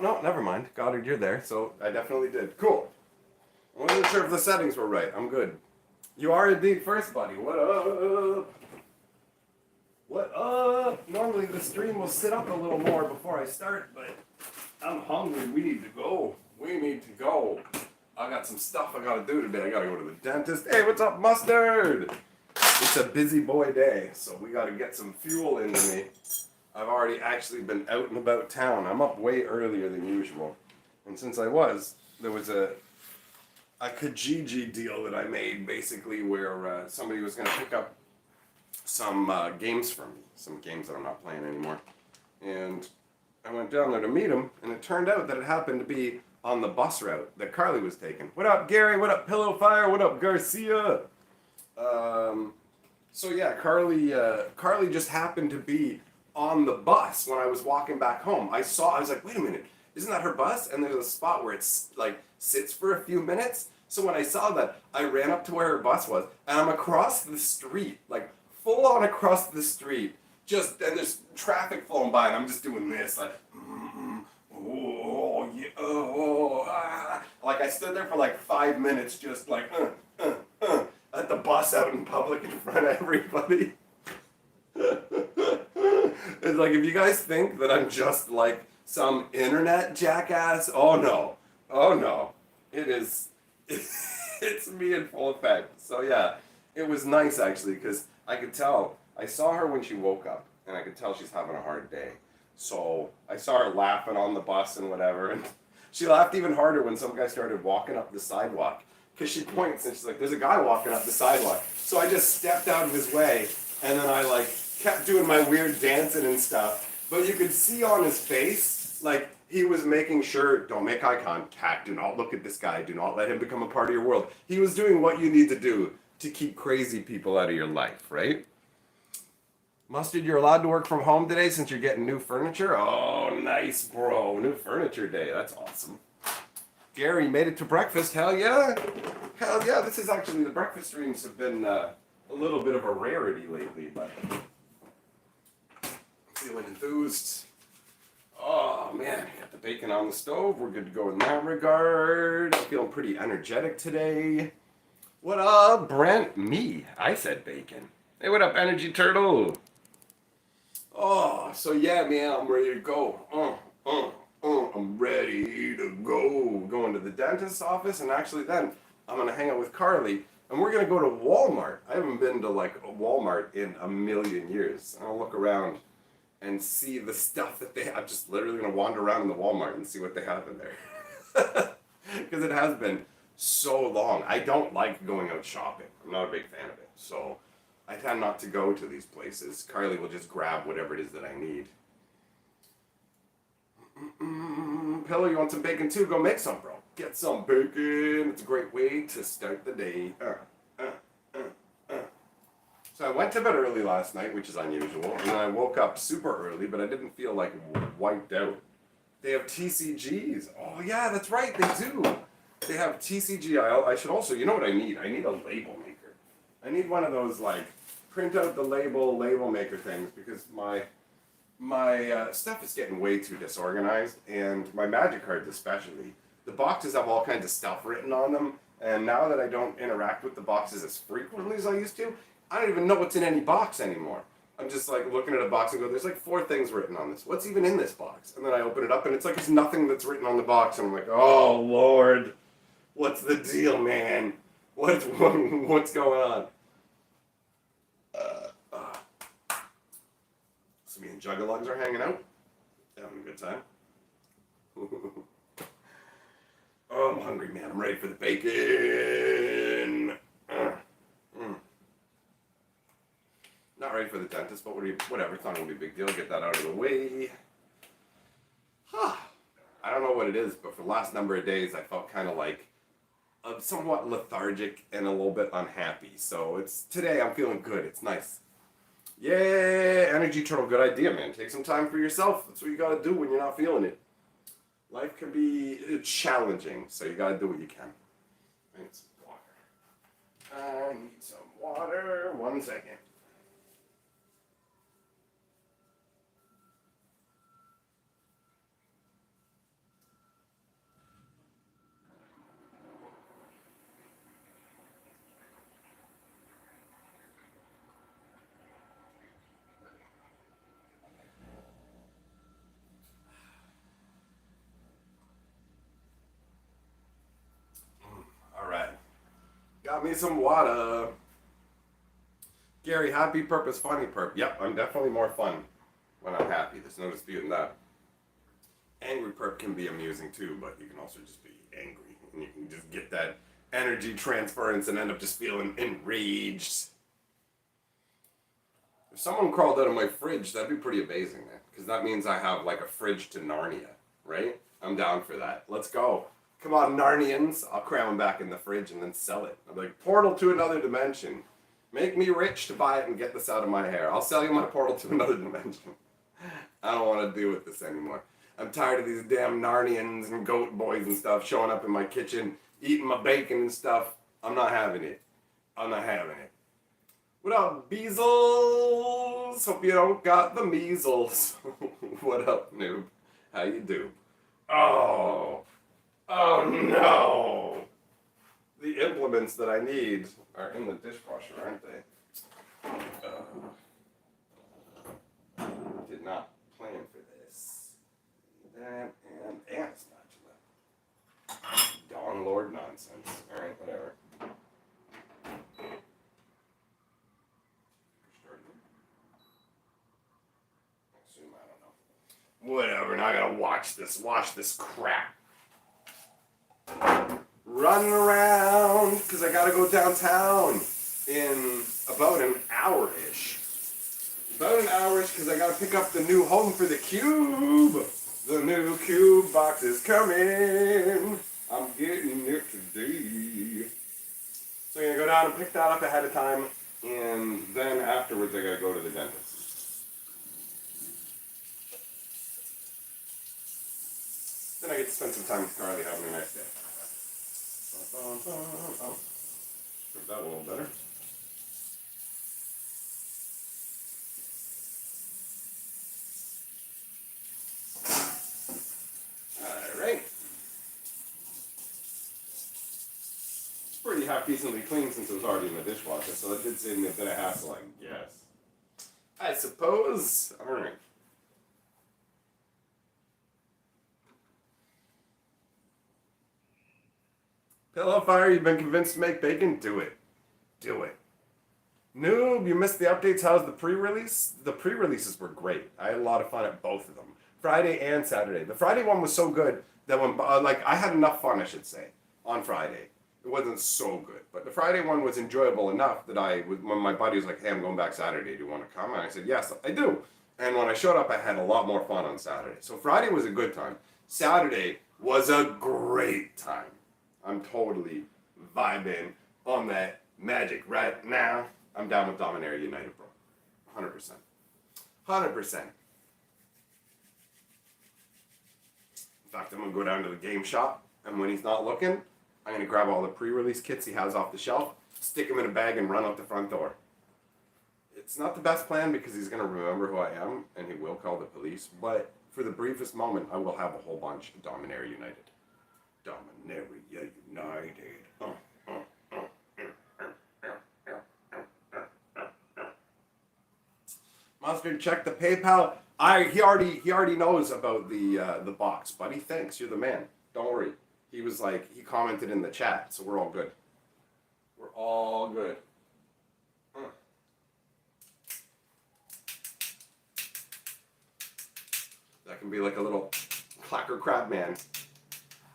no, never mind. Goddard, you're there, so I definitely did. Cool. I wasn't sure if the settings were right. I'm good. You are indeed first, buddy. What up? What up? Normally the stream will sit up a little more before I start, but I'm hungry. We need to go. We need to go. I got some stuff I gotta do today. I gotta go to the dentist. Hey, what's up, Mustard? It's a busy boy day, so we gotta get some fuel into me. I've already actually been out and about town. I'm up way earlier than usual. And since I was, there was a Kijiji deal that I made, basically, where somebody was going to pick up some games for me. Some games that I'm not playing anymore. And I went down there to meet him, and it turned out that it happened to be on the bus route that Carly was taking. What up, Gary? What up, Pillowfire? What up, Garcia? So yeah, Carly just happened to be on the bus when I was walking back home. I was like, wait a minute, isn't that her bus? And there's a spot where it's like sits for a few minutes. So when I saw that, I ran up to where her bus was, and I'm across the street, like full on across the street, and there's traffic flowing by, and I'm just doing this, like, oh, yeah, oh, ah. Like I stood there for like 5 minutes, just like, at the bus out in public in front of everybody. It's like, if you guys think that I'm just like some internet jackass, oh no, it's me in full effect. So yeah, it was nice actually, because I could tell, I saw her when she woke up, and I could tell she's having a hard day. So I saw her laughing on the bus and whatever, and she laughed even harder when some guy started walking up the sidewalk, because she points and she's like, there's a guy walking up the sidewalk. So I just stepped out of his way, and then I like kept doing my weird dancing and stuff, but you could see on his face, like, he was making sure, don't make eye contact, do not look at this guy, do not let him become a part of your world. He was doing what you need to do to keep crazy people out of your life, right? Mustard, you're allowed to work from home today since you're getting new furniture? Oh, nice, bro. New furniture day. That's awesome. Gary made it to breakfast. Hell yeah. Hell yeah. This is actually, the breakfast streams have been a little bit of a rarity lately, but feeling enthused. Oh man, got the bacon on the stove. We're good to go in that regard. Feeling pretty energetic today. What up, Brent? Me. I said bacon. Hey, what up, Energy Turtle? Oh, so yeah, man, I'm ready to go. I'm ready to go. Going to the dentist's office, and actually then I'm gonna hang out with Carly, and we're gonna go to Walmart. I haven't been to like a Walmart in a million years. I'll look around and see the stuff that they have. I'm just literally going to wander around in the Walmart and see what they have in there. Because it has been so long. I don't like going out shopping. I'm not a big fan of it. So I tend not to go to these places. Carly will just grab whatever it is that I need. Pillow, you want some bacon too? Go make some, bro. Get some bacon. It's a great way to start the day. So I went to bed early last night, which is unusual, and then I woke up super early, but I didn't feel like wiped out. They have TCGs. Oh yeah, that's right, they do. They have TCG. I should also, you know what I need? I need a label maker. I need one of those, like, print out the label maker things, because my stuff is getting way too disorganized, and my Magic cards especially. The boxes have all kinds of stuff written on them, and now that I don't interact with the boxes as frequently as I used to, I don't even know what's in any box anymore. I'm just like looking at a box and go, there's like 4 things written on this. What's even in this box? And then I open it up and it's like there's nothing that's written on the box. And I'm like, oh Lord, what's the deal, man? What's going on? So me and Juggalogs are hanging out, having a good time. Oh, I'm hungry, man. I'm ready for the bacon. Not ready for the dentist, but whatever. It's not going to be a big deal. Get that out of the way. I don't know what it is, but for the last number of days, I felt kind of like somewhat lethargic and a little bit unhappy. So today I'm feeling good. It's nice. Yeah, Energy Turtle, good idea, man. Take some time for yourself. That's what you got to do when you're not feeling it. Life can be challenging, so you got to do what you can. I need some water. I need some water. 1 second. me some water. Gary, happy purpose, funny perp. Yep, I'm definitely more fun when I'm happy. There's no disputing that. Angry perp can be amusing too, but you can also just be angry. And you can just get that energy transference and end up just feeling enraged. If someone crawled out of my fridge, that'd be pretty amazing, man. Because that means I have like a fridge to Narnia, right? I'm down for that. Let's go. Come on, Narnians. I'll cram them back in the fridge and then sell it. I'm like, portal to another dimension. Make me rich to buy it and get this out of my hair. I'll sell you my portal to another dimension. I don't want to deal with this anymore. I'm tired of these damn Narnians and goat boys and stuff showing up in my kitchen, eating my bacon and stuff. I'm not having it. I'm not having it. What up, Beezles? Hope you don't got the measles. What up, noob? How you do? Oh no! The implements that I need are in the dishwasher, aren't they? Did not plan for this. That and spatula. Dawn Lord nonsense. Alright, whatever. Whatever, now I gotta watch this crap. Running around, because I gotta go downtown in about an hour-ish. About an hour-ish, because I gotta pick up the new home for the cube. The new cube box is coming. I'm getting it today. So I'm gonna go down and pick that up ahead of time, and then afterwards I gotta go to the dentist. Then I get to spend some time with Carly having a nice day. Oh, strip that a little better. Alright. It's pretty half decently clean since it was already in the dishwasher, so that did save me a bit of hassle, I guess. I suppose. Alright. Pillow Fire, you've been convinced to make bacon? Do it. Do it. Noob, you missed the updates. How's the pre-release? The pre-releases were great. I had a lot of fun at both of them. Friday and Saturday. The Friday one was so good that when, I had enough fun, I should say, on Friday. It wasn't so good. But the Friday one was enjoyable enough that when my buddy was like, hey, I'm going back Saturday. Do you want to come? And I said, yes, I do. And when I showed up, I had a lot more fun on Saturday. So Friday was a good time. Saturday was a great time. I'm totally vibing on that magic right now. I'm down with Dominaria United, bro. 100%. 100%. In fact, I'm going to go down to the game shop, and when he's not looking, I'm going to grab all the pre-release kits he has off the shelf, stick them in a bag, and run out the front door. It's not the best plan because he's going to remember who I am, and he will call the police, but for the briefest moment, I will have a whole bunch of Dominaria United. Dominaria United. Mustard, check the PayPal. He already knows about the box, buddy. Thanks, you're the man. Don't worry. He was like, he commented in the chat, so we're all good. We're all good. That can be like a little clacker crab man.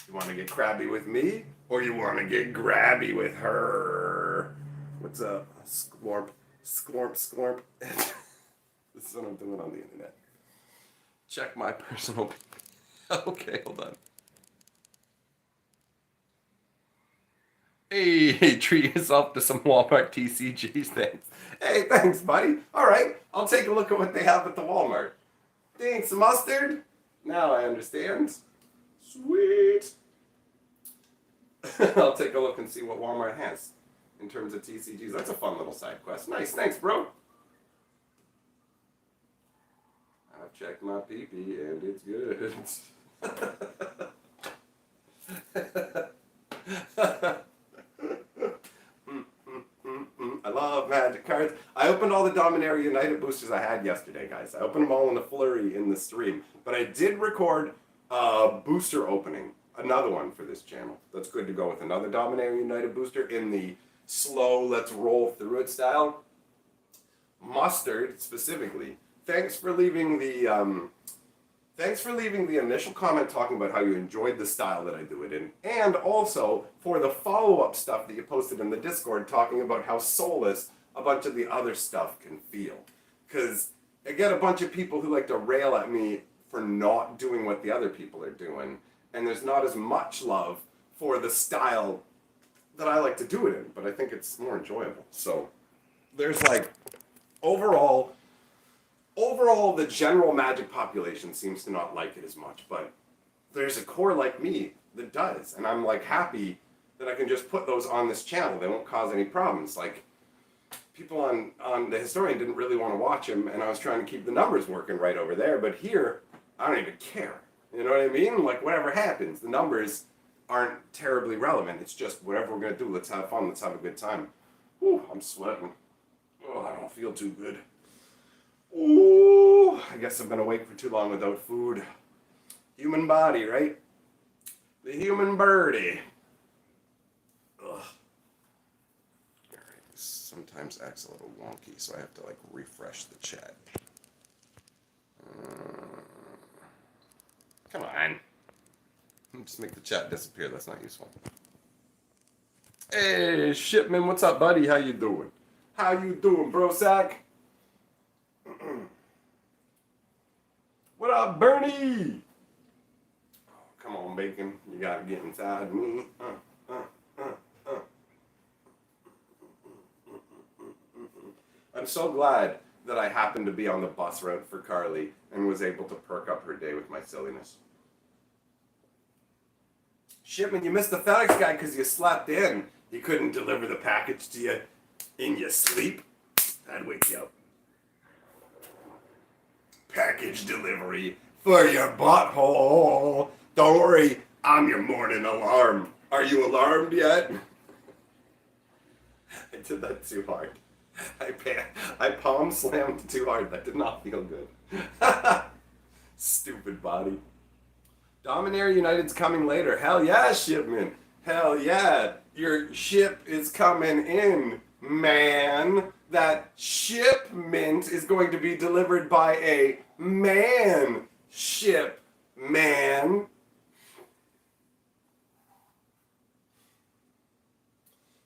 You want to get crabby with me, or you want to get grabby with her? What's up? Sklorp, sklorp, sklorp. This is what I'm doing on the internet. Check my personal. Okay, hold on. Hey, treat yourself to some Walmart TCGs, thanks. Hey, thanks, buddy. All right, I'll take a look at what they have at the Walmart. Thanks, mustard. Now I understand. Sweet. I'll take a look and see what Walmart has in terms of TCGs. That's a fun little side quest. Nice, thanks, bro. I've checked my pee-pee and it's good. I love magic cards. I opened all the Dominaria United boosters I had yesterday, guys. I opened them all in a flurry in the stream. But I did record a booster opening, another one for this channel. That's good to go with another Dominaria United booster in the slow, let's roll through it style. Mustard, specifically, thanks for leaving the initial comment talking about how you enjoyed the style that I do it in, and also for the follow-up stuff that you posted in the Discord talking about how soulless a bunch of the other stuff can feel. Because I get a bunch of people who like to rail at me for not doing what the other people are doing, and there's not as much love for the style that I like to do it in, but I think it's more enjoyable. So there's like, overall, the general Magic population seems to not like it as much, but there's a core like me that does, and I'm like happy that I can just put those on this channel. They won't cause any problems. Like, people on the Historian didn't really want to watch him, and I was trying to keep the numbers working right over there, but here, I don't even care. You know what I mean? Like, whatever happens, the numbers aren't terribly relevant. It's just whatever we're going to do, let's have fun, let's have a good time. Ooh, I'm sweating. Oh, I don't feel too good. Ooh, I guess I've been awake for too long without food. Human body, right? The human birdie. Ugh. Alright, sometimes acts a little wonky, so I have to like refresh the chat. Come on. Just make the chat disappear, that's not useful. Hey, Shipman, what's up, buddy? How you doing? How you doing, bro sack? What up, Bernie? Oh, come on, Bacon. You gotta get inside me. I'm so glad that I happened to be on the bus route for Carly and was able to perk up her day with my silliness. Shipman, you missed the FedEx guy because you slept in. He couldn't deliver the package to you in your sleep. I'd wake you up. Package delivery for your butthole. Don't worry, I'm your morning alarm. Are you alarmed yet? I did that too hard. I palm slammed too hard. That did not feel good. Stupid body. Dominaria United's coming later. Hell yeah, Shipman. Hell yeah. Your ship is coming in, man. That shipment is going to be delivered by a man. Ship man.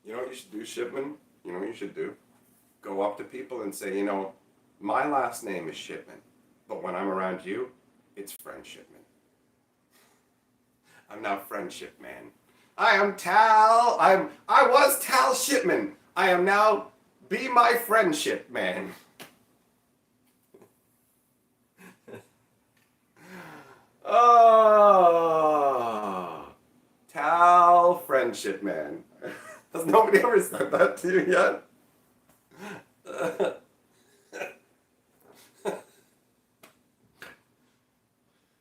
You know what you should do, Shipman? You know what you should do? Go up to people and say, you know, my last name is Shipman, but when I'm around you, it's Friendshipman. I'm now Friendship Man. I am Tal. I was Tal Shipman. I am now Be My Friendship Man. Oh, Tal Friendship Man. Has nobody ever said that to you yet?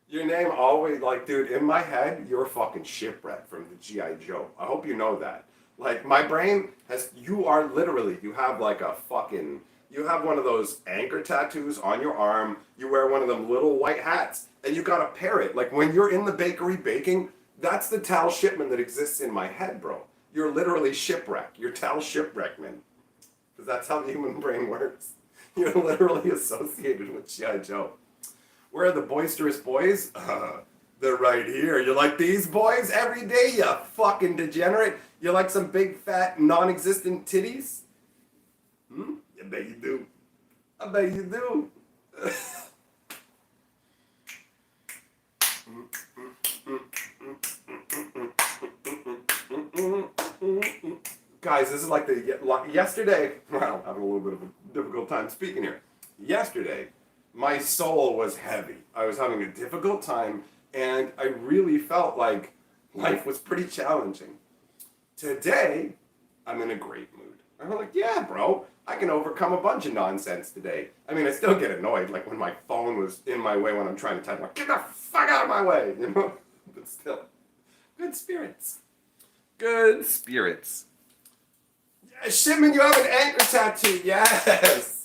Your name always, like, dude, in my head, you're fucking Shipwreck from the G.I. Joe. I hope you know that. Like, my brain has, you are literally, you have like a fucking, you have one of those anchor tattoos on your arm, you wear one of them little white hats, and you got a parrot. Like, when you're in the bakery baking, that's the Tal Shipman that exists in my head, bro. You're literally Shipwreck. You're Tal Shipwreckman. Because that's how the human brain works. You're literally associated with G.I. Joe. Where are the Boisterous boys? They're right here. You like these boys every day, you fucking degenerate? You like some big, fat, non-existent titties? I bet you do. I bet you do. Guys, this is like yesterday, well, I'm having a little bit of a difficult time speaking here. Yesterday, my soul was heavy. I was having a difficult time, and I really felt like life was pretty challenging. Today, I'm in a great mood. I'm like, yeah, bro, I can overcome a bunch of nonsense today. I mean, I still get annoyed, like when my phone was in my way when I'm trying to type, like, get the fuck out of my way, you know? But still, good spirits. Good spirits. Yeah, Shipman, you have an anchor tattoo, yes!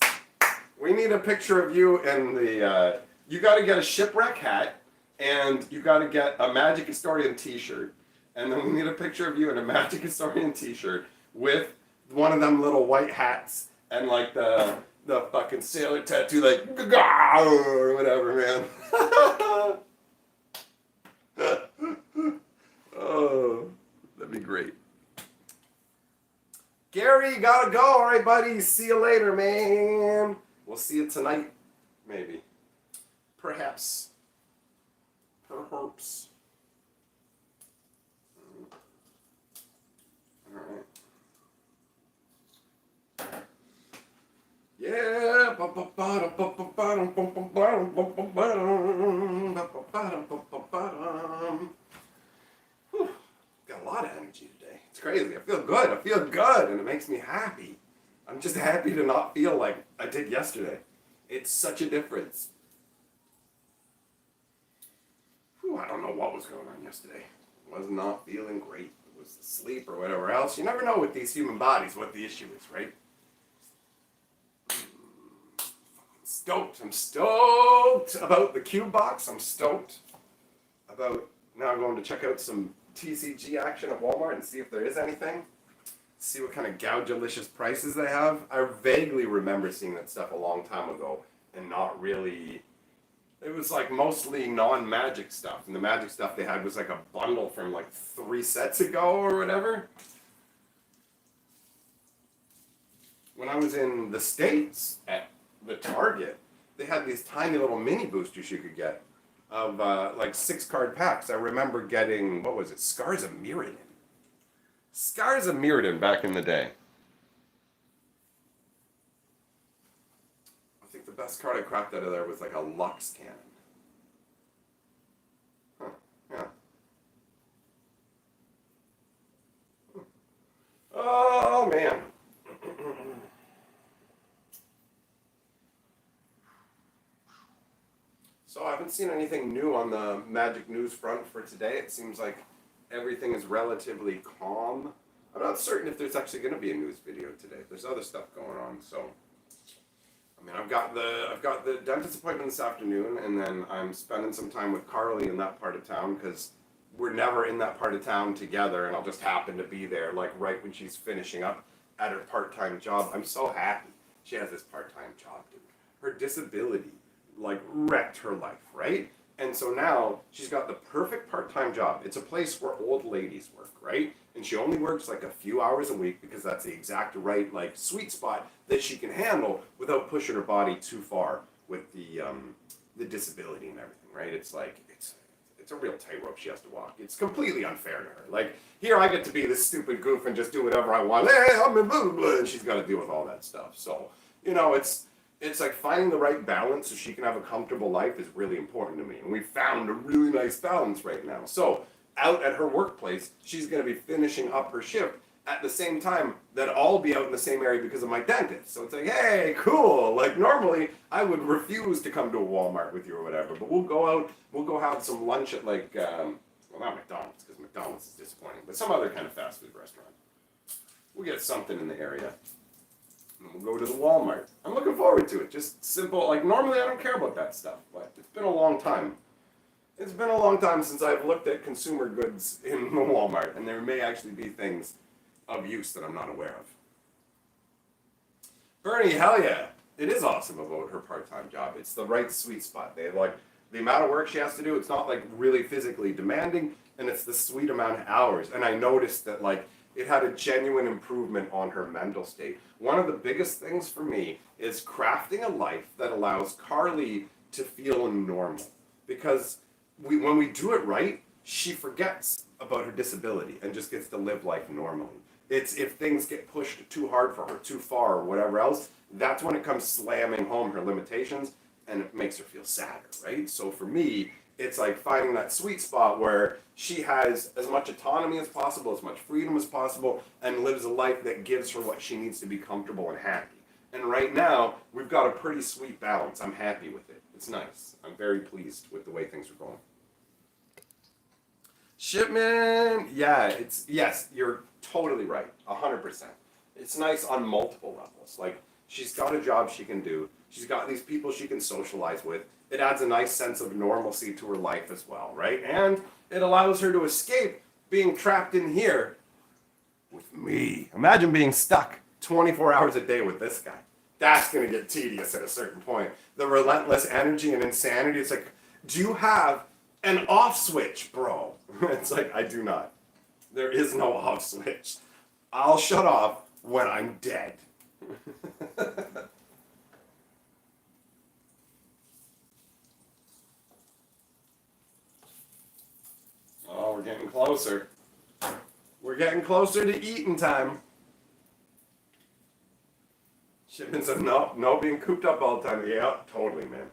We need a picture of you in the, you gotta get a Shipwreck hat, and you gotta get a Magic Historian t-shirt, and then we need a picture of you in a Magic Historian t-shirt with one of them little white hats and like the fucking sailor tattoo, like "Gah!" or whatever, man. Oh, that'd be great. Gary, gotta go. All right, buddy. See you later, man. We'll see you tonight, maybe. Perhaps. Perhaps. All right. Yeah. Whew. Got a lot of energy today. It's crazy. I feel good. I feel good, and it makes me happy. I'm just happy to not feel like I did yesterday. It's such a difference. Whew, I don't know what was going on yesterday. I was not feeling great. It was sleep or whatever else. You never know with these human bodies what the issue is, right? Stoked. I'm stoked about the cube box. I'm stoked about now going to check out some TCG action at Walmart and see if there is anything. See what kind of gouge-delicious prices they have. I vaguely remember seeing that stuff a long time ago and not really. It was like mostly non-magic stuff, and the magic stuff they had was like a bundle from like 3 sets ago or whatever. When I was in the States at the Target, they had these tiny little mini boosters you could get of like 6-card packs. I remember getting, what was it, Scars of Mirrodin. Scars of Mirrodin back in the day. I think the best card I cracked out of there was like a Lux Cannon. Huh, yeah. Oh, man. So I haven't seen anything new on the Magic News front for today. It seems like everything is relatively calm. I'm not certain if there's actually going to be a news video today. There's other stuff going on, so I mean, I've got the dentist appointment this afternoon, and then I'm spending some time with Carly in that part of town because we're never in that part of town together, and I'll just happen to be there like right when she's finishing up at her part-time job. I'm so happy she has this part-time job, dude. Her disability like wrecked her life, right? And so now she's got the perfect part-time job. It's a place where old ladies work, right? And she only works like a few hours a week because that's the exact right like sweet spot that she can handle without pushing her body too far with the disability and everything, right? It's like it's a real tightrope she has to walk. It's completely unfair to her. Like here I get to be this stupid goof and just do whatever I want. Hey, I'm in blah, blah, blah, and she's got to deal with all that stuff. So, you know, it's like finding the right balance so she can have a comfortable life is really important to me. And we found a really nice balance right now. So out at her workplace, she's going to be finishing up her shift at the same time that I'll be out in the same area because of my dentist. So it's like, hey, cool. Like normally I would refuse to come to a Walmart with you or whatever, but we'll go out, we'll go have some lunch at like, well, not McDonald's because McDonald's is disappointing, but some other kind of fast food restaurant. We'll get something in the area. And we'll go to the Walmart. I'm looking forward to it. Just simple. Like, normally I don't care about that stuff, but it's been a long time. It's been a long time since I've looked at consumer goods in the Walmart, and there may actually be things of use that I'm not aware of. Bernie, hell yeah. It is awesome about her part-time job. It's the right sweet spot. They like the amount of work she has to do. It's not like really physically demanding, and it's the sweet amount of hours. And I noticed that like it had a genuine improvement on her mental state. One of the biggest things for me is crafting a life that allows Carly to feel normal. Because when we do it right, she forgets about her disability and just gets to live life normally. It's if things get pushed too hard for her, too far, or whatever else, that's when it comes slamming home her limitations and it makes her feel sadder, right? So for me, it's like finding that sweet spot where she has as much autonomy as possible, as much freedom as possible, and lives a life that gives her what she needs to be comfortable and happy. And right now, we've got a pretty sweet balance. I'm happy with it. It's nice. I'm very pleased with the way things are going. Shipment, yeah, yes, you're totally right, 100%. It's nice on multiple levels. Like, she's got a job she can do. She's got these people she can socialize with. It adds a nice sense of normalcy to her life as well, right? And it allows her to escape being trapped in here with me. Imagine being stuck 24 hours a day with this guy. That's going to get tedious at a certain point. The relentless energy and insanity. It's like, do you have an off switch, bro? It's like, I do not. There is no off switch. I'll shut off when I'm dead. Oh, we're getting closer. We're getting closer to eating time. Shipman says, no, being cooped up all the time. Yeah, totally, man.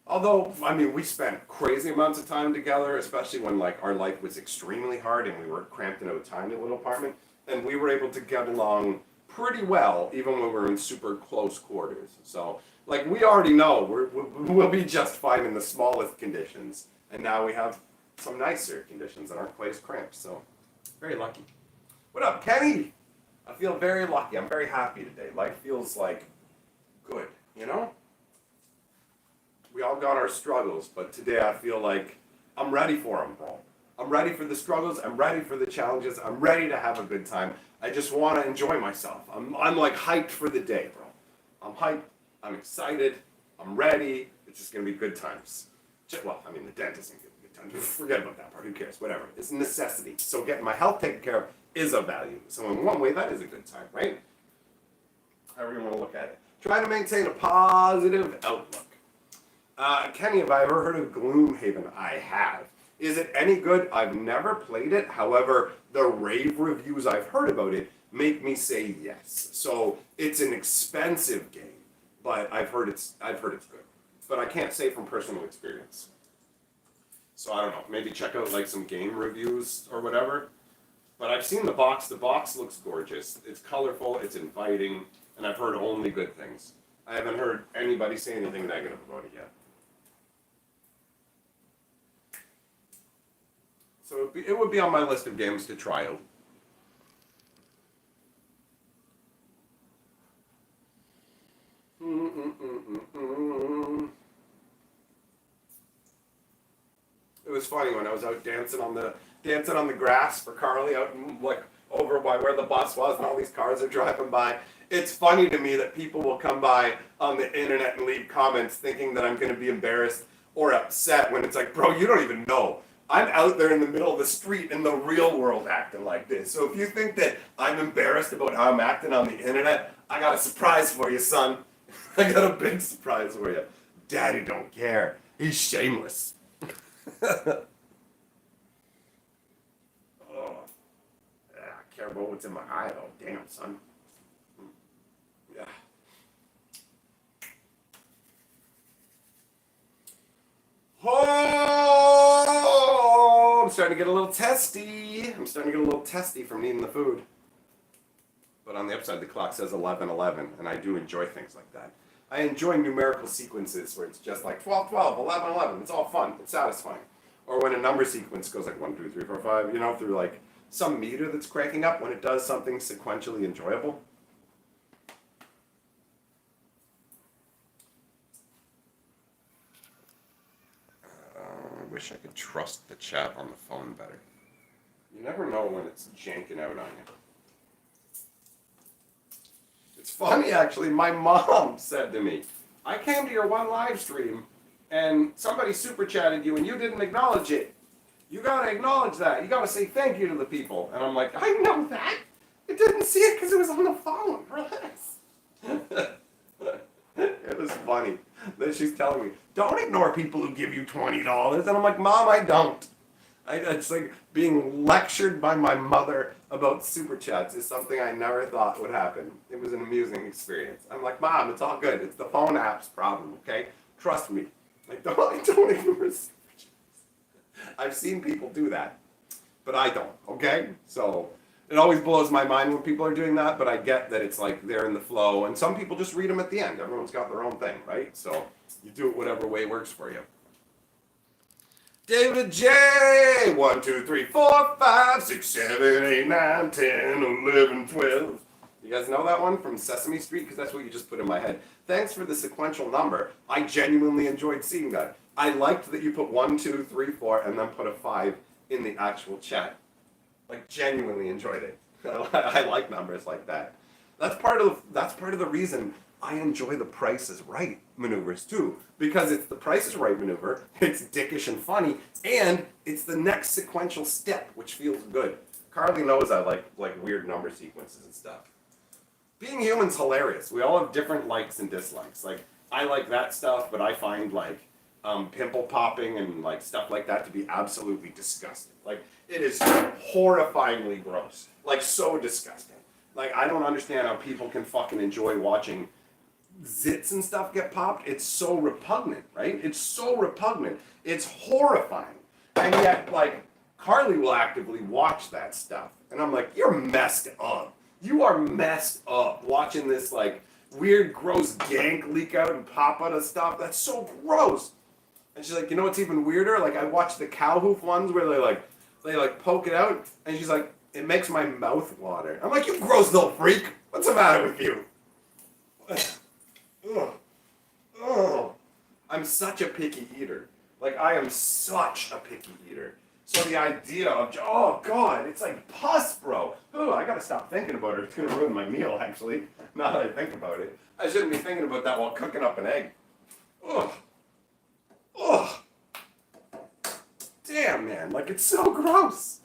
Although, I mean, we spent crazy amounts of time together, especially when, like, our life was extremely hard and we were cramped into a tiny little apartment, and we were able to get along pretty well, even when we were in super close quarters. So, like, we already know we'll be just fine in the smallest conditions, and now we have some nicer conditions and aren't quite as cramped, so very lucky. What up, Kenny? I feel very lucky. I'm very happy today. Life feels like good, you know? We all got our struggles, but today I feel like I'm ready for them, bro. I'm ready for the struggles. I'm ready for the challenges. I'm ready to have a good time. I just want to enjoy myself. I'm like hyped for the day, bro. I'm hyped. I'm excited. I'm ready. It's just going to be good times. Well, I mean, the dentist ain't going to be good times. Forget about that part. Who cares? Whatever. It's a necessity. So getting my health taken care of is a value. So in one way, that is a good time, right? However you want to look at it. Try to maintain a positive outlook. Kenny, have I ever heard of Gloomhaven? I have. Is it any good? I've never played it. However, the rave reviews I've heard about it make me say yes. So it's an expensive game, but I've heard it's good. But I can't say from personal experience. So I don't know. Maybe check out like some game reviews or whatever. But I've seen the box. The box looks gorgeous. It's colorful. It's inviting, and I've heard only good things. I haven't heard anybody say anything negative about it yet. So it would be on my list of games to try out. It was funny when I was out dancing on the grass for Carly out in, like over by where the bus was, and all these cars are driving by. It's funny to me that people will come by on the internet and leave comments thinking that I'm going to be embarrassed or upset when it's like, bro, you don't even know. I'm out there in the middle of the street in the real world acting like this. So if you think that I'm embarrassed about how I'm acting on the internet, I got a surprise for you, son. I got a big surprise for you. Daddy don't care. He's shameless. Oh, yeah, I care about what's in my eye, though. Damn, son. Yeah. Oh, I'm starting to get a little testy. From eating the food. But on the upside, the clock says 11:11, and I do enjoy things like that. I enjoy numerical sequences where it's just like 12, 12, 11, 11. It's all fun. It's satisfying. Or when a number sequence goes like 1, 2, 3, 4, 5, you know, through like some meter that's cranking up when it does something sequentially enjoyable. I wish I could trust the chat on the phone better. You never know when it's janking out on you. It's funny, actually. My mom said to me, I came to your one live stream and somebody super chatted you and you didn't acknowledge it. You gotta acknowledge that. You gotta say thank you to the people. And I'm like, I know that. I didn't see it because it was on the phone. Relax. It was funny that she's telling me, don't ignore people who give you $20. And I'm like, Mom, I don't. It's like being lectured by my mother about super chats is something I never thought would happen. It was an amusing experience. I'm like, Mom, it's all good. It's the phone app's problem, okay? Trust me. Like, don't ignore super chats. I've seen people do that, but I don't, okay? So it always blows my mind when people are doing that, but I get that it's like they're in the flow, and some people just read them at the end. Everyone's got their own thing, right? So you do it whatever way works for you. David J. 1, 2, 3, 4, 5, 6, 7, 8, 9, 10, 11, 12. You guys know that one from Sesame Street? Because that's what you just put in my head. Thanks for the sequential number. I genuinely enjoyed seeing that. I liked that you put 1, 2, 3, 4, and then put a 5 in the actual chat. Like, genuinely enjoyed it. I like numbers like that. That's part of the reason I enjoy the Price is Right maneuvers too, because it's the Price is Right maneuver. It's dickish and funny, and it's the next sequential step, which feels good. Carly knows I like weird number sequences and stuff. Being human's hilarious. We all have different likes and dislikes. Like I like that stuff, but I find like pimple popping and like stuff like that to be absolutely disgusting. Like it is horrifyingly gross. Like so disgusting. Like I don't understand how people can fucking enjoy watching zits and stuff get popped. It's so repugnant, right? It's so repugnant. It's horrifying. And yet, like, Carly will actively watch that stuff. And I'm like, you're messed up. You are messed up watching this, like, weird, gross gank leak out and pop out of stuff. That's so gross. And she's like, you know what's even weirder? Like, I watched the cow hoof ones where they poke it out. And she's like, it makes my mouth water. I'm like, you gross little freak. What's the matter with you? Ugh. Ugh. I'm such a picky eater. Like, I am such a picky eater. So the idea of, oh God, it's like pus, bro. Oh, I gotta stop thinking about it. It's gonna ruin my meal, actually. Now that I think about it. I shouldn't be thinking about that while cooking up an egg. Ugh. Ugh. Damn, man. Like, it's so gross.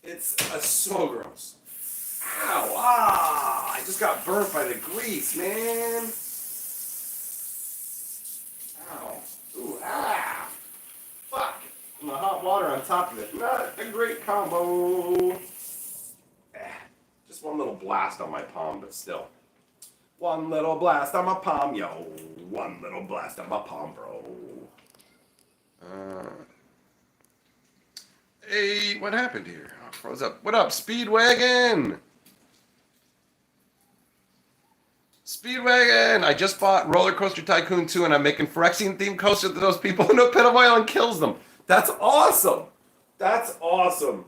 It's so gross. Ow, I just got burnt by the grease, man. Ow. Ooh, fuck. And the hot water on top of it. Not a great combo. Just one little blast on my palm, but still. One little blast on my palm, yo. One little blast on my palm, bro. Hey, what happened here? Oh, froze up. What up, Speedwagon? Speedwagon! I just bought Roller Coaster Tycoon 2 and I'm making Phyrexian themed coaster to those people who know pit of oil and kills them. That's awesome! That's awesome.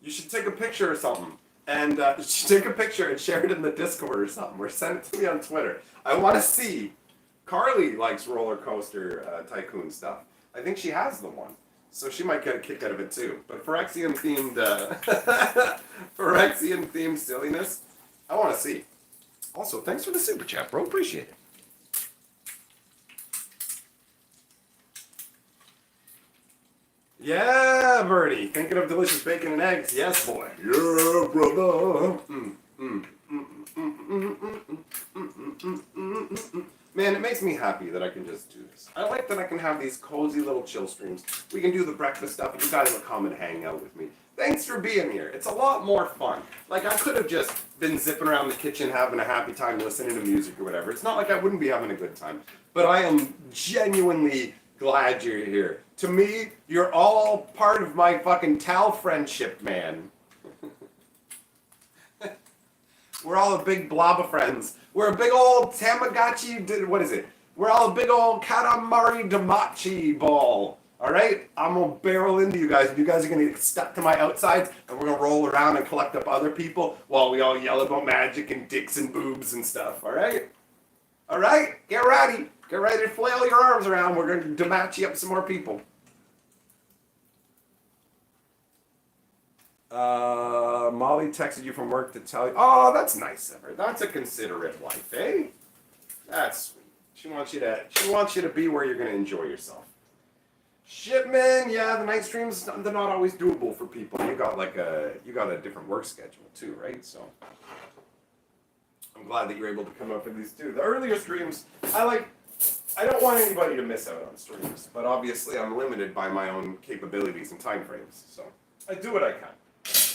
You should take a picture or something. And you should take a picture and share it in the Discord or something. Or send it to me on Twitter. I want to see. Carly likes Roller Coaster Tycoon stuff. I think she has the one. So she might get a kick out of it too. But Phyrexian themed Phyrexian themed silliness, I want to see. Also, thanks for the super chat, bro. Appreciate it. Yeah, Bernie. Thinking of delicious bacon and eggs? Yes, boy. Yeah, brother. Man, it makes me happy that I can just do this. I like that I can have these cozy little chill streams. We can do the breakfast stuff, and you guys will come and hang out with me. Thanks for being here. It's a lot more fun. Like, I could have just been zipping around the kitchen having a happy time listening to music or whatever. It's not like I wouldn't be having a good time. But I am genuinely glad you're here. To me, you're all part of my fucking Tal friendship, man. We're all a big blob of friends. We're a big old Tamagotchi, what is it? We're all a big old Katamari Damachi ball. Alright? I'm gonna barrel into you guys, and you guys are gonna get stuck to my outsides, and we're gonna roll around and collect up other people while we all yell about magic and dicks and boobs and stuff. Alright? Alright? Get ready. Get ready to flail your arms around. We're gonna Damachi up some more people. Molly texted you from work to tell you. Oh, that's nice of her. That's a considerate wife, eh? That's sweet. She wants you to be where you're gonna enjoy yourself. Shipman, yeah, the night streams, they're not always doable for people. You got a different work schedule too, right? So I'm glad that you're able to come up with these too. The earlier streams, I don't want anybody to miss out on streams, but obviously I'm limited by my own capabilities and time frames. So I do what I can.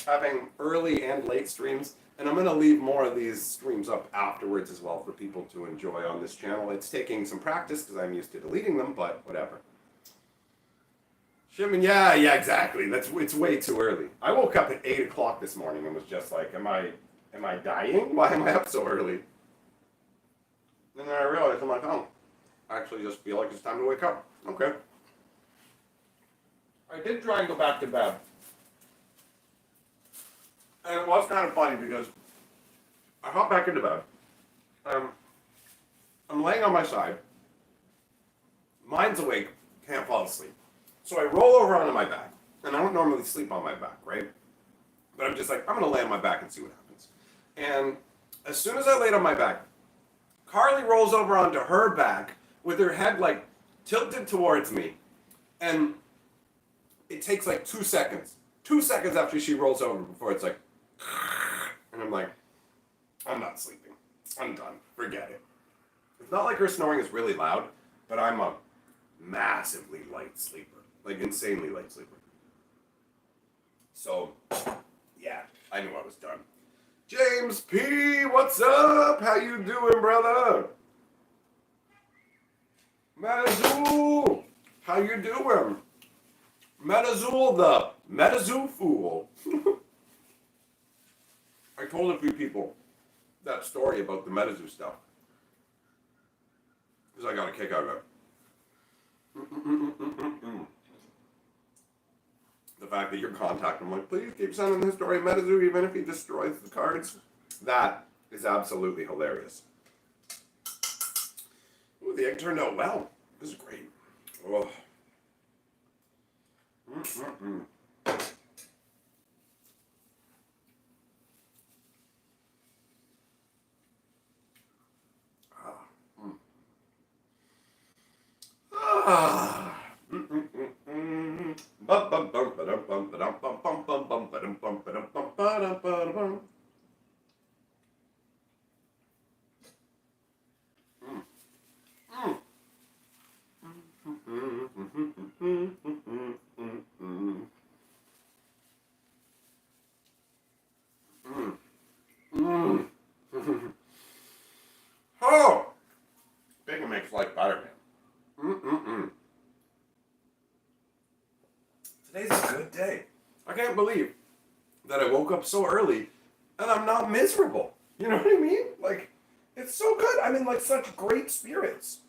Having early and late streams, and I'm going to leave more of these streams up afterwards as well for people to enjoy on this channel. It's taking some practice because I'm used to deleting them, but whatever. Shimon, yeah, exactly. It's way too early. I woke up at 8 o'clock this morning and was just like, am I dying? Why am I up so early? And then I realized, I'm like, oh, I actually just feel like it's time to wake up. Okay. I did try and go back to bed. And it was kind of funny because I hop back into bed. I'm laying on my side. Mind's awake, can't fall asleep. So I roll over onto my back. And I don't normally sleep on my back, right? But I'm just like, I'm gonna lay on my back and see what happens. And as soon as I laid on my back, Carly rolls over onto her back with her head like tilted towards me. And it takes like 2 seconds. 2 seconds after she rolls over before it's like, and I'm like, I'm not sleeping. I'm done. Forget it. It's not like her snoring is really loud, but I'm a massively light sleeper. Like insanely light sleeper. So, yeah, I knew I was done. James P, what's up? How you doing, brother? Metazoo, how you doing? Metazoo, the Metazoo fool. I told a few people that story about the Metazoo stuff because I got a kick out of it. The fact that you're contacting him, like, please keep sending the story of Metazoo even if he destroys the cards. That is absolutely hilarious. Ooh, the egg turned out well. This is great. Oh. Oh! Bacon makes life better, man. Today's a good day. I can't believe that I woke up so early and I'm not miserable. You know what I mean? Like, it's so good. I'm in like such great spirits.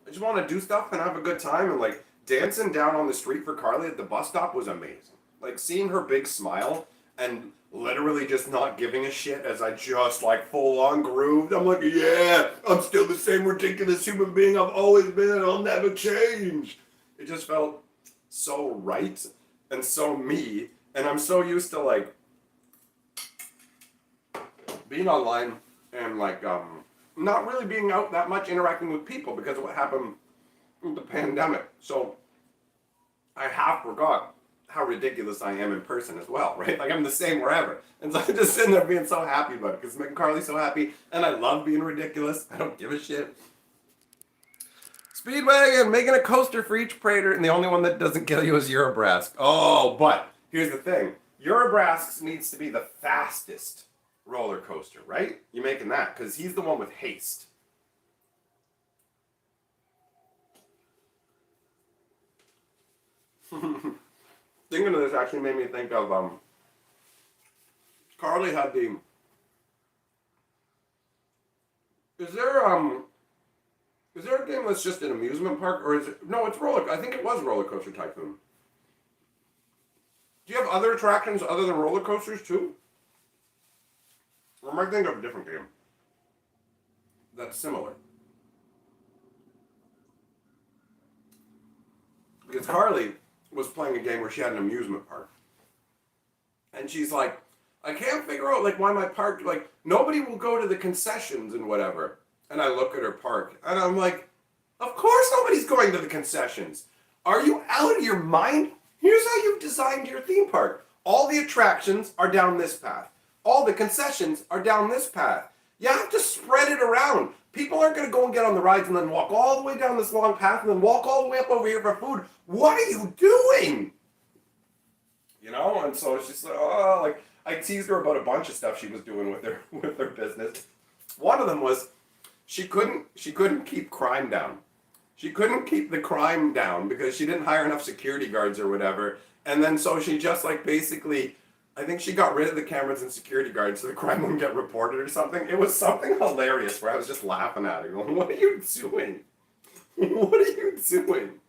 I just want to do stuff and have a good time, and like dancing down on the street for Carly at the bus stop was amazing. Like seeing her big smile and literally just not giving a shit as I just like full on grooved. I'm like, yeah, I'm still the same ridiculous human being I've always been and I'll never change. It just felt so right and so me, and I'm so used to like being online and like not really being out that much interacting with people because of what happened with the pandemic. So I half forgot how ridiculous I am in person as well, right? Like I'm the same wherever. And so I'm just sitting there being so happy about it because it's making Carly so happy, and I love being ridiculous. I don't give a shit. Speedwagon, making a coaster for each Praetor, and the only one that doesn't kill you is Eurobrask. Oh, but here's the thing. Eurobrask needs to be the fastest roller coaster, right? You're making that because he's the one with haste. Thinking of this actually made me think of Carly had the. Is there a game that's just an amusement park, or is it? No, it's roller. I think it was Roller Coaster Tycoon. Do you have other attractions other than roller coasters too? Or am I thinking of a different game that's similar? Because Carly was playing a game where she had an amusement park. And she's like, I can't figure out like why my park, like nobody will go to the concessions and whatever. And I look at her park and I'm like, of course nobody's going to the concessions. Are you out of your mind? Here's how you've designed your theme park. All the attractions are down this path. All the concessions are down this path. You have to spread it around. People aren't going to go and get on the rides and then walk all the way down this long path and then walk all the way up over here for food. What are you doing? You know, and so she's like, oh, like I teased her about a bunch of stuff she was doing with her business. One of them was she couldn't keep crime down. She couldn't keep the crime down because she didn't hire enough security guards or whatever. And then so she just like basically, I think she got rid of the cameras and security guards so the crime wouldn't get reported or something. It was something hilarious where I was just laughing at her going, what are you doing? What are you doing?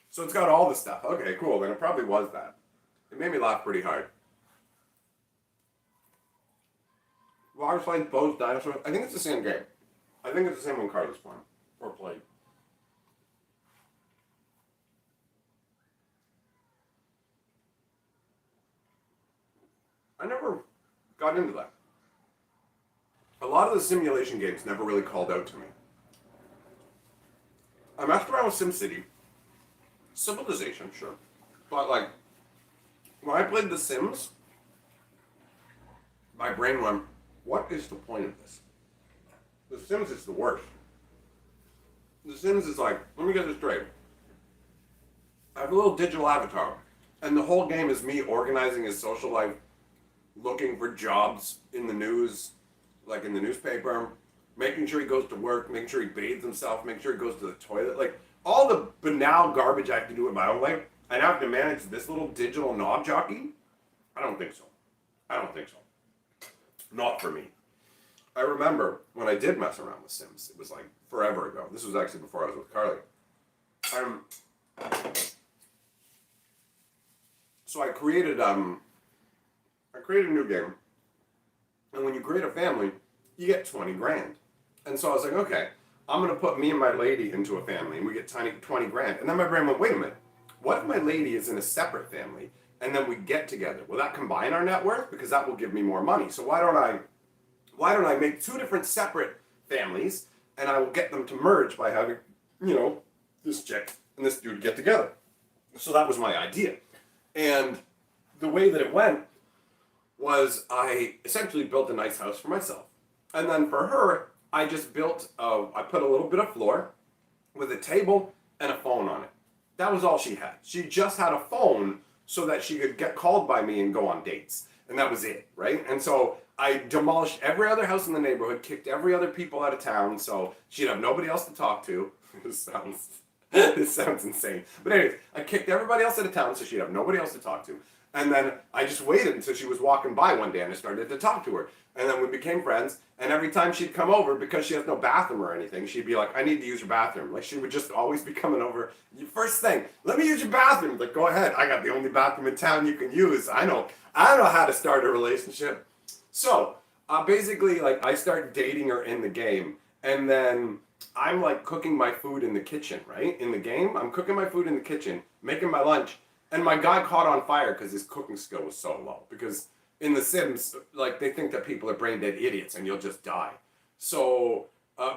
So it's got all the stuff. Okay, cool. Then it probably was that. It made me laugh pretty hard. Water slides, boats, dinosaurs. I think it's the same game. I think it's the same one Carlos playing. or played. I never got into that. A lot of the simulation games never really called out to me. I messed around with SimCity. Civilization, sure. But like, when I played The Sims, my brain went, what is the point of this? The Sims is the worst. The Sims is like, let me get this straight. I have a little digital avatar, and the whole game is me organizing his social life, looking for jobs in the news, like in the newspaper, making sure he goes to work, making sure he bathes himself, making sure he goes to the toilet, like all the banal garbage I have to do in my own life, and I have to manage this little digital knob jockey? I don't think so. I don't think so. Not for me. I remember when I did mess around with Sims, it was like forever ago. This was actually before I was with Carly. So I created a new game, and when you create a family, you get 20 grand. And so I was like, okay, I'm gonna put me and my lady into a family, and we get 20 grand. And then my brain went, wait a minute, what if my lady is in a separate family, and then we get together? Will that combine our net worth? Because that will give me more money. So why don't I make two different separate families, and I will get them to merge by having, this chick and this dude get together. So that was my idea. And the way that it went was I essentially built a nice house for myself. And then for her, I just I put a little bit of floor with a table and a phone on it. That was all she had. She just had a phone so that she could get called by me and go on dates. And that was it, right? And so I demolished every other house in the neighborhood, kicked every other people out of town, so she'd have nobody else to talk to. This sounds insane. But anyways, I kicked everybody else out of town, so she'd have nobody else to talk to. And then I just waited until she was walking by one day, and I started to talk to her. And then we became friends, and every time she'd come over, because she has no bathroom or anything, she'd be like, I need to use your bathroom. Like, she would just always be coming over. First thing, let me use your bathroom. Like, go ahead, I got the only bathroom in town you can use. I know how to start a relationship. So, basically, like, I start dating her in the game, and then I'm, like, cooking my food in the kitchen, right? In the game, I'm cooking my food in the kitchen, making my lunch, and my guy caught on fire because his cooking skill was so low. Because in The Sims, like, they think that people are brain-dead idiots and you'll just die. So,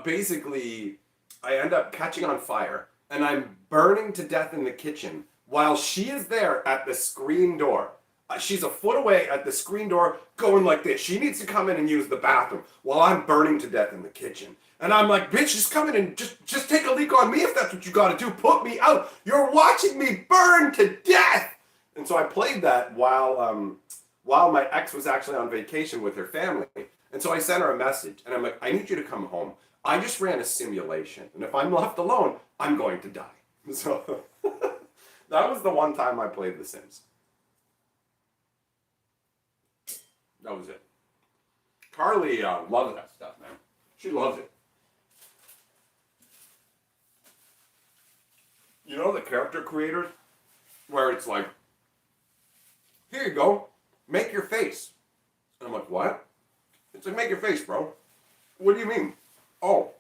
basically, I end up catching on fire, and I'm burning to death in the kitchen while she is there at the screen door. She's a foot away at the screen door going like this. She needs to come in and use the bathroom while I'm burning to death in the kitchen. And I'm like, bitch, just come in and just take a leak on me if that's what you gotta do. Put me out. You're watching me burn to death. And so I played that while my ex was actually on vacation with her family. And so I sent her a message, and I'm like, I need you to come home. I just ran a simulation, and if I'm left alone, I'm going to die. So that was the one time I played The Sims. That was it. Carly loves that stuff, man. She loves it. You know the character creators? Where it's like, here you go, make your face. And I'm like, what? It's like, make your face, bro. What do you mean? Oh.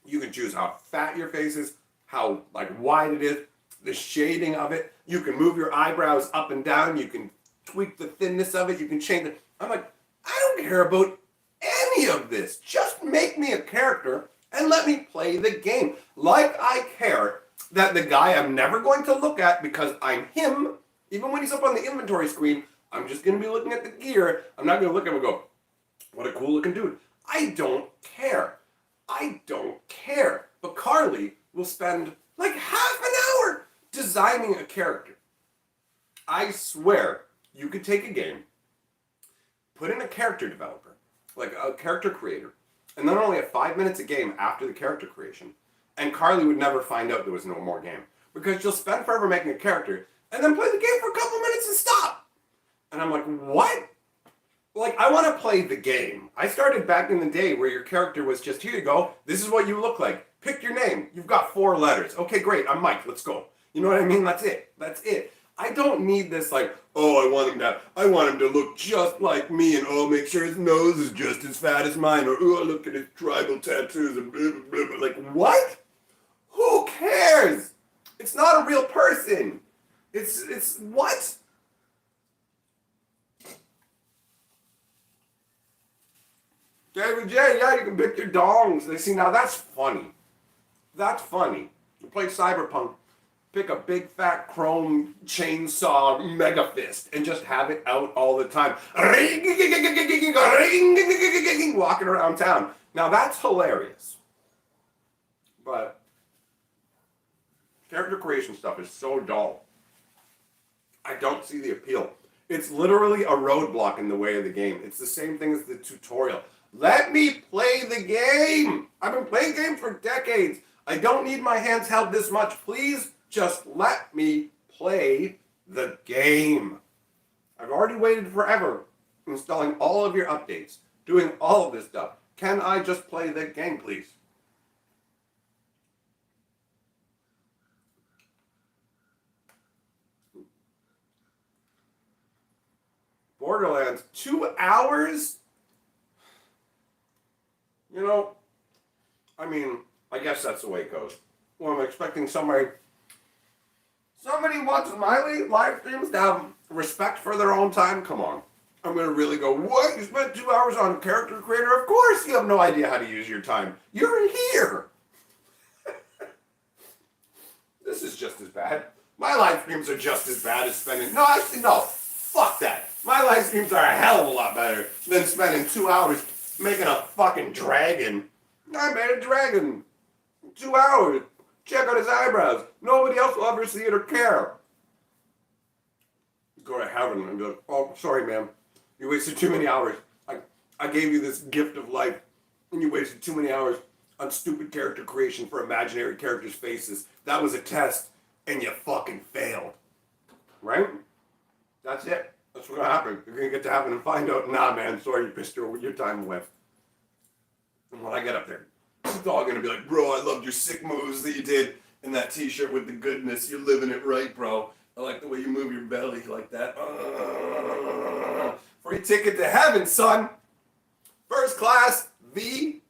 You can choose how fat your face is, how like wide it is, the shading of it. You can move your eyebrows up and down. You can tweak the thinness of it. You can change it. I'm like, I don't care about any of this. Just make me a character and let me play the game. Like I care that the guy I'm never going to look at because I'm him, even when he's up on the inventory screen, I'm just going to be looking at the gear. I'm not going to look at him and go, what a cool looking dude. I don't care. I don't care. But Carly will spend like half an hour designing a character. I swear, you could take a game, put in a character developer, like a character creator, and then only have 5 minutes a game after the character creation, and Carly would never find out there was no more game. Because she'll spend forever making a character, and then play the game for a couple minutes and stop. And I'm like, what? Like, I want to play the game. I started back in the day where your character was just, here you go, this is what you look like. Pick your name. You've got 4 letters. Okay, great, I'm Mike, let's go. You know what I mean? That's it. That's it. I don't need this like, oh, I want him to look just like me, and oh, make sure his nose is just as fat as mine, or oh, look at his tribal tattoos, and blah, blah, blah, blah. Like, what? Who cares? It's not a real person. It's what? David J, yeah, you can pick your dongs. They see, now that's funny. That's funny. You play Cyberpunk, pick a big fat chrome chainsaw mega fist and just have it out all the time. Walking around town. Now that's hilarious. But character creation stuff is so dull. I don't see the appeal. It's literally a roadblock in the way of the game. It's the same thing as the tutorial. Let me play the game. I've been playing games for decades. I don't need my hands held this much. Please just let me play the game. I've already waited forever installing all of your updates, doing all of this stuff. Can I just play the game, please? Borderlands, 2 hours? You know, I mean, I guess that's the way it goes. Well, I'm expecting somebody watches my live streams to have respect for their own time. Come on. I'm going to really go, what? You spent 2 hours on character creator? Of course you have no idea how to use your time. You're here. This is just as bad. My live streams are just as bad as spending... No, actually, no. Fuck that. My live streams are a hell of a lot better than spending 2 hours making a fucking dragon. I made a dragon. 2 hours. Check out his eyebrows. Nobody else will ever see it or care. Go to heaven and be like, oh, sorry, ma'am. You wasted too many hours. I gave you this gift of life, and you wasted too many hours on stupid character creation for imaginary characters' faces. That was a test, and you fucking failed. Right? That's it. That's what's gonna happen. You're gonna get to heaven and find out, nah, man, sorry you pissed your time away. And when I get up there, it's all gonna be like, bro, I loved your sick moves that you did in that t-shirt with the goodness. You're living it right, bro. I like the way you move your belly like that. Free ticket to heaven, son. First class VIP.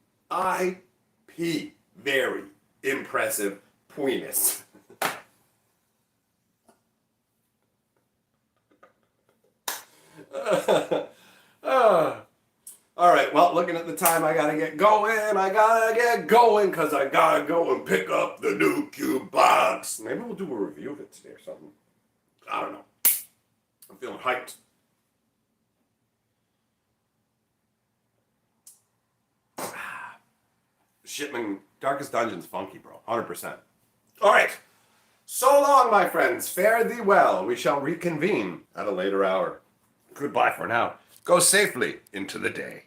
Very impressive penis. All right, well, looking at the time, I gotta get going. Because I gotta go and pick up the new cube box. Maybe we'll do a review of it today or something. I don't know. I'm feeling hyped. Shipman, Darkest Dungeon's funky, bro. 100%. All right. So long, my friends. Fare thee well. We shall reconvene at a later hour. Goodbye for now. Go safely into the day.